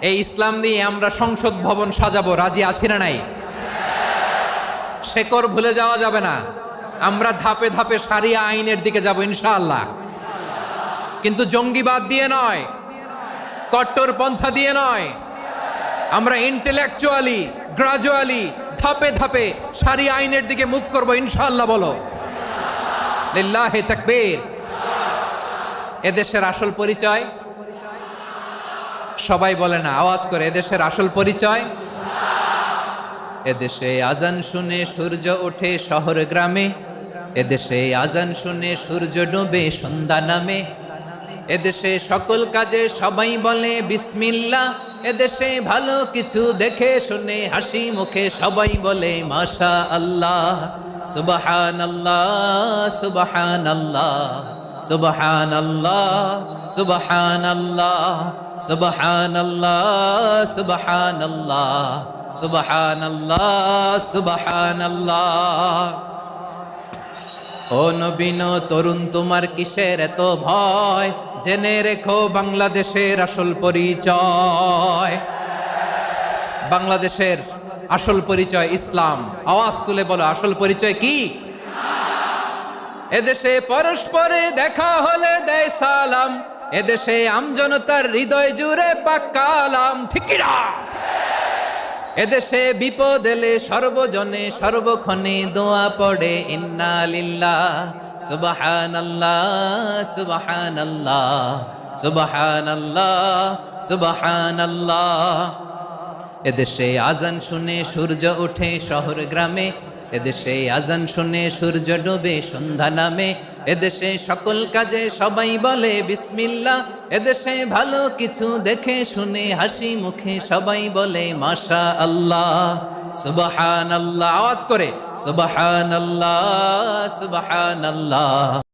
এই ইসলাম দিয়ে আমরা সংসদ ভবন সাজাবো, রাজি আছি না নাই? শেকড় ভুলে যাওয়া যাবে না। আমরা ধাপে ধাপে শারিয়া আইনের দিকে যাব ইনশাআল্লাহ, কিন্তু জঙ্গিবাদ দিয়ে নয়, কট্টরপন্থা দিয়ে নয়। আমরা ইন্টেলেকচুয়ালি গ্রাজুয়ালি ধাপে ধাপে শারিয়া আইনের দিকে মুভ করব ইনশাআল্লাহ। বলো লিল্লাহি তাকবীর। এদেশের আসল পরিচয় সবাই বলে না, আওয়াজ করে, এদেশের আসল পরিচয়। এদেশে আজান শুনে সূর্য ওঠে শহর গ্রামে, এদেশে আজান শুনে সূর্য ডুবে সন্ধ্যা নামে, এদেশে সকল কাজে সবাই বলে বিসমিল্লাহ, এদেশে ভালো কিছু দেখে শুনে হাসি মুখে সবাই বলে মাশা আল্লাহ, সুবহানাল্লাহ সুবহানাল্লাহ সুবহানাল্লাহ সুবহানাল্লাহ সুবহানাল্লাহ সুবহানাল্লাহ সুবহানাল্লাহ সুবহানাল্লাহ। ও নবীন তরুণ, তোমার কিসের এত ভয়? জেনে রেখো বাংলাদেশের আসল পরিচয়। বাংলাদেশের আসল পরিচয় ইসলাম। আওয়াজ তুলে বলো, আসল পরিচয় কি? এদেশে পরস্পরে দেখা হলে দেয় সালাম, এদেশে আমজনতার হৃদয় জুড়ে পাক্কালাম, ঠিক কি না? এদেশে বিপদ এলে সর্বজনে সর্বক্ষণে দোয়া পড়ে ইন্না লিল্লাহ সুবহানাল্লাহ সুবহানাল্লাহ সুবহানাল্লাহ সুবহানাল্লাহ। এদেশে আজান শুনে সূর্য ওঠে শহর গ্রামে, এদেশে আজান শুনে সূর্য ডুবে সন্ধ্যা নামে, এদেশে সকল কাজে সবাই বলে বিসমিল্লাহ, এদেশে ভালো কিছু দেখে শুনে হাসি মুখে সবাই বলে মাশা আল্লাহ সুবহানাল্লাহ। আওয়াজ করে সুবহানাল্লাহ সুবহানাল্লাহ।